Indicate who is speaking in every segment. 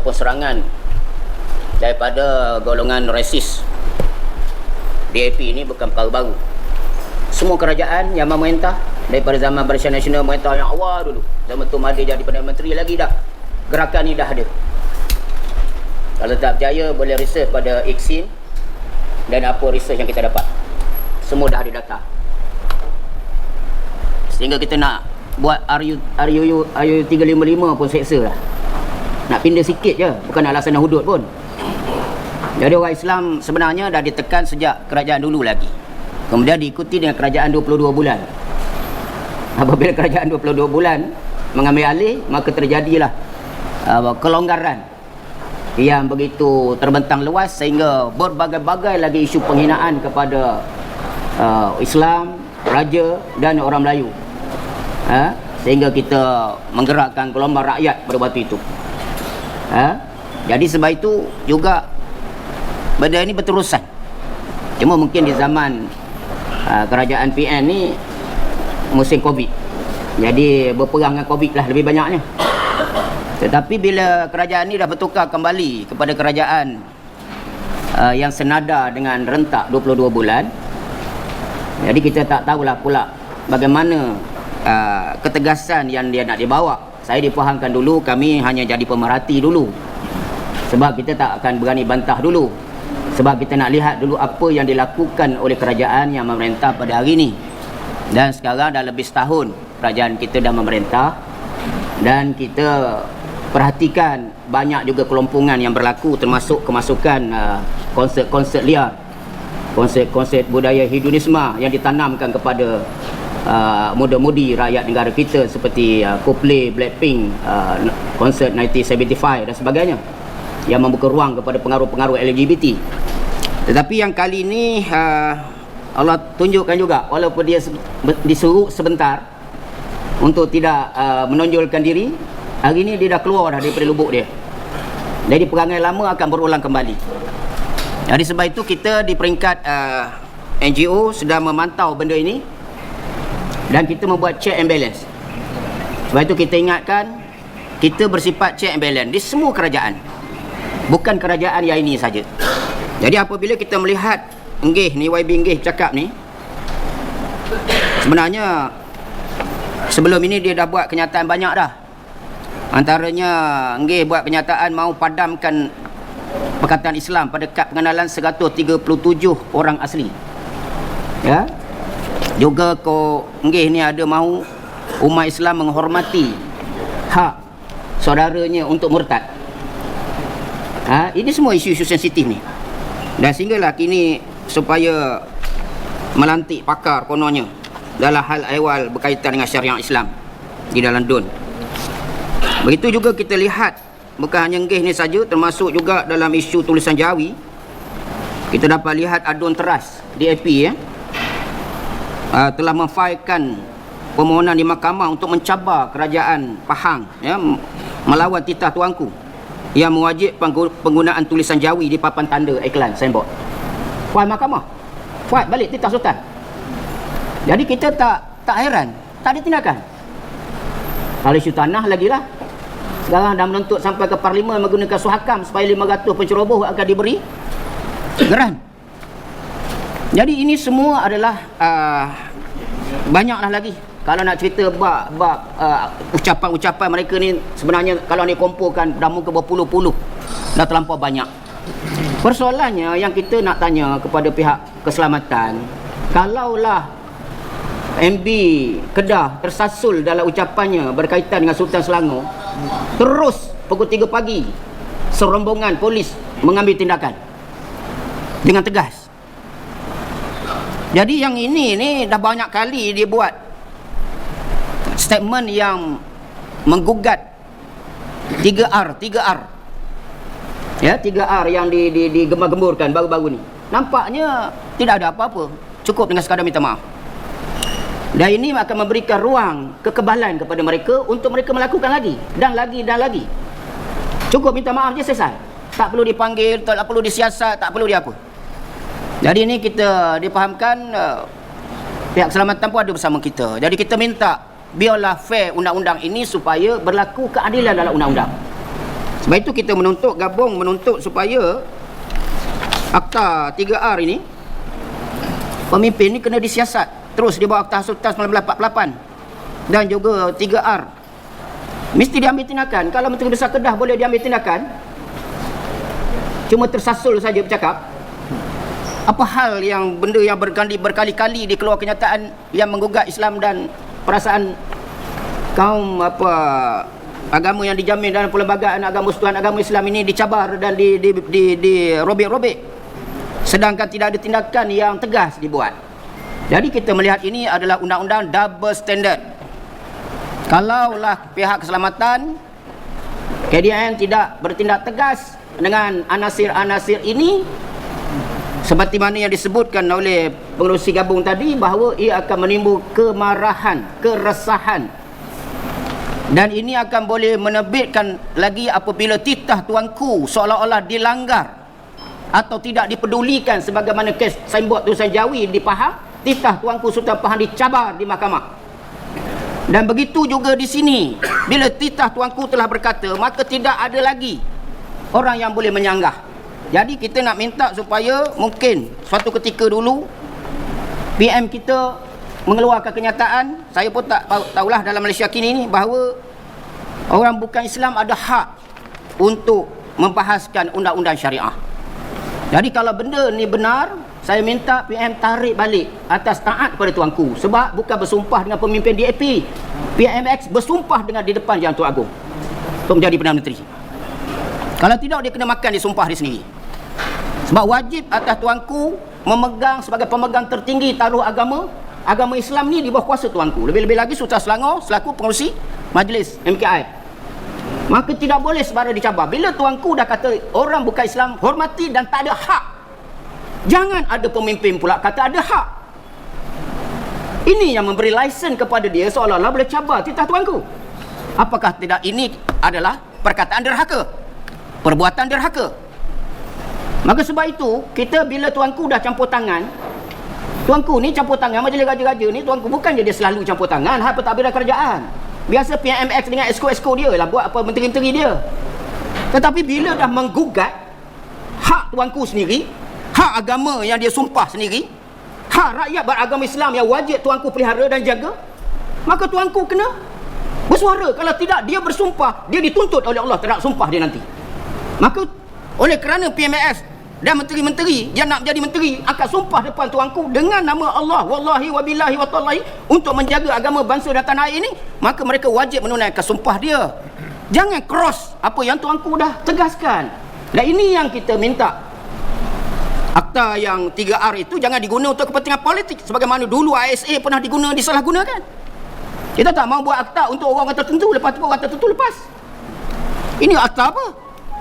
Speaker 1: ataupun serangan daripada golongan resis DAP ini bukan perkara baru. Semua kerajaan yang memerintah daripada zaman Barisan Nasional memerintah yang awal dulu, zaman Tun Mahathir jadi Perdana Menteri lagi dah, gerakan ni dah ada. Kalau tak percaya boleh research pada ICSIN dan apa research yang kita dapat, semua dah ada data. Sehingga kita nak buat RUU 355 pun seksa lah, nak pindah sikit je, bukan nak laksana hudud pun. Jadi orang Islam sebenarnya dah ditekan sejak kerajaan dulu lagi, kemudian diikuti dengan kerajaan 22 bulan. Apabila kerajaan 22 bulan mengambil alih, maka terjadilah kelonggaran yang begitu terbentang luas, sehingga berbagai-bagai lagi isu penghinaan kepada Islam, raja dan orang Melayu, sehingga kita menggerakkan gelombang rakyat pada waktu itu. Jadi sebab itu juga benda ini berterusan. Cuma mungkin di zaman kerajaan PN ni musim Covid, jadi berperang dengan Covid lah lebih banyaknya. Tetapi bila kerajaan ni dah bertukar kembali kepada kerajaan yang senada dengan rentak 22 bulan, jadi kita tak tahulah pula bagaimana ketegasan yang dia nak dibawa. Saya difahamkan dulu kami hanya jadi pemerhati dulu, sebab kita tak akan berani bantah dulu, sebab kita nak lihat dulu apa yang dilakukan oleh kerajaan yang memerintah pada hari ini. Dan sekarang dah lebih setahun kerajaan kita dah memerintah, dan kita perhatikan banyak juga kelompongan yang berlaku, termasuk kemasukan konsert-konsert liar, konsert-konsert budaya hedonisme yang ditanamkan kepada muda-mudi rakyat negara kita, seperti Coldplay, Blackpink, konsert 1975 dan sebagainya, yang membuka ruang kepada pengaruh-pengaruh LGBT. Tetapi yang kali ini Allah tunjukkan juga, walaupun dia disuruh sebentar untuk tidak menonjolkan diri, hari ini dia dah keluar dah daripada lubuk dia. Jadi perangai lama akan berulang kembali. Jadi sebab itu kita di peringkat NGO sedang memantau benda ini, dan kita membuat check and balance. Sebab itu kita ingatkan, kita bersifat check and balance di semua kerajaan, bukan kerajaan yang ini saja. Jadi apabila kita melihat Nggih ni, YB Nggih cakap ni, sebenarnya sebelum ini dia dah buat kenyataan banyak dah. Antaranya Nggih buat kenyataan mau padamkan Perkataan Islam pada kad pengenalan 137 orang asli. Ya. Juga ko Nggih ni ada mahu umat Islam menghormati hak saudaranya untuk murtad. Ini semua isu-isu sensitif ni. Dan sehinggalah kini supaya melantik pakar kononnya dalam hal ehwal berkaitan dengan syariat Islam di dalam DUN. Begitu juga kita lihat, bukan hanya Nggih ni saja, termasuk juga dalam isu tulisan Jawi. Kita dapat lihat Adun Teras DAP telah memfailkan permohonan di mahkamah untuk mencabar kerajaan Pahang melawan titah tuanku yang mewajibkan penggunaan tulisan Jawi di papan tanda iklan signboard. Fail mahkamah, fail balik titah sultan. Jadi kita tak heran, tak ada tindakan. Kalau isu tanah lagi lah, sekarang dah menuntut sampai ke parlimen menggunakan suhakam supaya 500 penceroboh akan diberi geran. Jadi ini semua adalah banyaklah lagi. Kalau nak cerita bab ucapan-ucapan mereka ni, sebenarnya kalau ni kumpulkan dah muka berpuluh-puluh, dah terlampau banyak. Persoalannya yang kita nak tanya kepada pihak keselamatan, kalaulah MB Kedah tersasul dalam ucapannya berkaitan dengan Sultan Selangor, terus pukul 3 pagi serombongan polis mengambil tindakan dengan tegas. Jadi yang ini dah banyak kali dia buat statement yang menggugat 3R. Ya, 3R yang digembar-gemburkan baru-baru ni. Nampaknya tidak ada apa-apa, cukup dengan sekadar minta maaf. Dan ini akan memberikan ruang kekebalan kepada mereka untuk mereka melakukan lagi dan lagi. Cukup minta maaf je, selesai. Tak perlu dipanggil, tak perlu disiasat, tak perlu dia apa. Jadi ini kita dipahamkan, pihak keselamatan pun ada bersama kita. Jadi kita minta biarlah fair undang-undang ini supaya berlaku keadilan dalam undang-undang. Sebab itu kita menuntut supaya Akta 3R ini, pemimpin ni kena disiasat terus di bawah Akta Sultan 1948 dan juga 3R mesti diambil tindakan. Kalau Menteri Besar Kedah boleh diambil tindakan, cuma tersasul saja bercakap, apa hal yang benda yang berkali-kali dikeluar kenyataan yang menggugat Islam dan perasaan kaum agama yang dijamin dalam perlembagaan agama persekutuan agama Islam ini dicabar dan dirobek-robek, sedangkan tidak ada tindakan yang tegas dibuat. Jadi kita melihat ini adalah undang-undang double standard. Kalaulah pihak keselamatan KDN tidak bertindak tegas dengan anasir-anasir ini, seperti mana yang disebutkan oleh pengerusi gabung tadi, bahawa ia akan menimbul kemarahan, keresahan, dan ini akan boleh menerbitkan lagi apabila titah tuanku seolah-olah dilanggar atau tidak dipedulikan, sebagaimana kes signboard tulisan Jawi di Pahang, titah tuanku Sultan Pahang dicabar di mahkamah. Dan begitu juga di sini, bila titah tuanku telah berkata, maka tidak ada lagi orang yang boleh menyanggah. Jadi kita nak minta supaya mungkin suatu ketika dulu PM kita mengeluarkan kenyataan, saya pun tak tahulah dalam Malaysia kini ni, bahawa orang bukan Islam ada hak untuk membahaskan undang-undang syariah. Jadi kalau benda ni benar, saya minta PM tarik balik atas taat pada tuanku, sebab bukan bersumpah dengan pemimpin DAP, PMX bersumpah dengan di depan Yang Tuan Agong untuk menjadi Perdana Menteri. Kalau tidak, dia kena makan dia sumpah dia sendiri. Sebab wajib atas tuanku memegang sebagai pemegang tertinggi taruh agama Islam ni di bawah kuasa tuanku. Lebih-lebih lagi Sultan Selangor selaku pengerusi Majlis MKI. Maka tidak boleh sembarang dicabar. Bila tuanku dah kata orang bukan Islam hormati dan tak ada hak, jangan ada pemimpin pula kata ada hak. Ini yang memberi lesen kepada dia seolah-olah boleh cabar titah tuanku. Apakah tidak ini adalah perkataan derhaka, perbuatan derhaka? Maka sebab itu, kita bila tuanku dah campur tangan, tuanku ni campur tangan, majlis raja-raja ni, tuanku bukan dia selalu campur tangan hal pentadbiran kerajaan. Biasa PMX dengan esko-esko dia lah buat apa menteri-menteri dia. Tetapi bila dah menggugat hak tuanku sendiri, hak agama yang dia sumpah sendiri, hak rakyat beragama Islam yang wajib tuanku pelihara dan jaga, maka tuanku kena bersuara. Kalau tidak, dia bersumpah, dia dituntut oleh Allah terhadap sumpah dia nanti. Maka oleh kerana PMS dan menteri-menteri yang nak menjadi menteri akan sumpah depan tuanku dengan nama Allah, wallahi wabillahi watallahi, untuk menjaga agama bangsa dan tanah air ini, maka mereka wajib menunaikan sumpah dia. Jangan cross apa yang tuanku dah tegaskan. Dan ini yang kita minta. Akta yang 3R itu jangan diguna untuk kepentingan politik sebagaimana dulu ISA pernah disalahgunakan. Kita tak mau buat akta untuk orang tertentu, lepas tu orang tertentu lepas. Ini akta apa?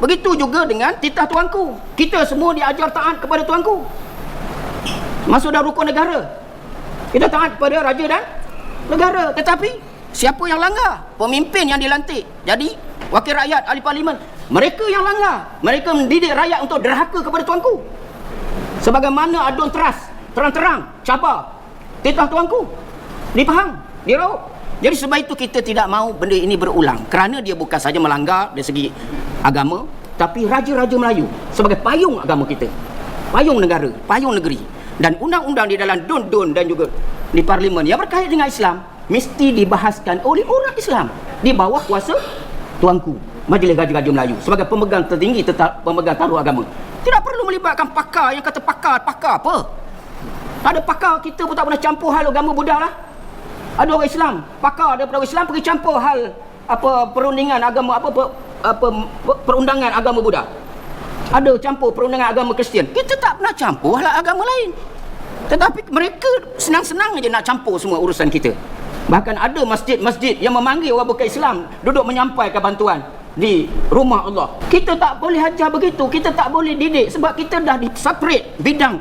Speaker 1: Begitu juga dengan titah tuanku. Kita semua diajar taat kepada tuanku. Masuk dalam rukun negara, kita taat kepada raja dan negara. Tetapi siapa yang langgar? Pemimpin yang dilantik jadi wakil rakyat, ahli parlimen, mereka yang langgar. Mereka mendidik rakyat untuk derhaka kepada tuanku. Sebagaimana Adun Teras terang-terang cabar titah tuanku di Pahang, di Raub. Jadi sebab itu kita tidak mahu benda ini berulang, kerana dia bukan saja melanggar dari segi agama, tapi raja-raja Melayu sebagai payung agama kita, payung negara, payung negeri, dan undang-undang di dalam dun-dun dan juga di parlimen yang berkait dengan Islam mesti dibahaskan oleh orang Islam di bawah kuasa tuanku Majlis Raja-Raja Melayu sebagai pemegang tertinggi, pemegang taruh agama. Tidak perlu melibatkan pakar yang kata pakar apa. Tak ada pakar, kita pun tak pernah campur hal agama Buddha lah. Ada orang Islam, pakar daripada orang Islam pergi campur hal perundingan agama perundangan agama Buddha. Ada campur perundangan agama Kristian. Kita tak pernah campur hal agama lain. Tetapi mereka senang-senang aja nak campur semua urusan kita. Bahkan ada masjid-masjid yang memanggil orang bukan Islam duduk menyampaikan bantuan di rumah Allah. Kita tak boleh ajar begitu, kita tak boleh didik, sebab kita dah di-separate bidang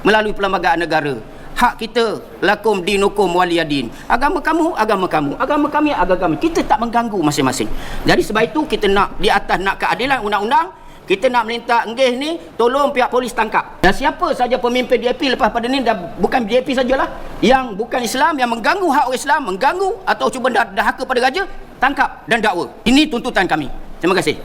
Speaker 1: melalui perlembagaan negara. Hak kita lakum dinukum waliyadin. Agama kamu, agama kamu. Agama kami, agama kami. Kita tak mengganggu masing-masing. Jadi sebab itu kita nak di atas nak keadilan undang-undang, kita nak minta enggih ni tolong pihak polis tangkap. Dan siapa saja pemimpin DAP lepas pada ni, dah bukan DAP sajalah, yang bukan Islam, yang mengganggu hak orang Islam, mengganggu atau cuba dahaka pada raja, tangkap dan dakwa. Ini tuntutan kami. Terima kasih.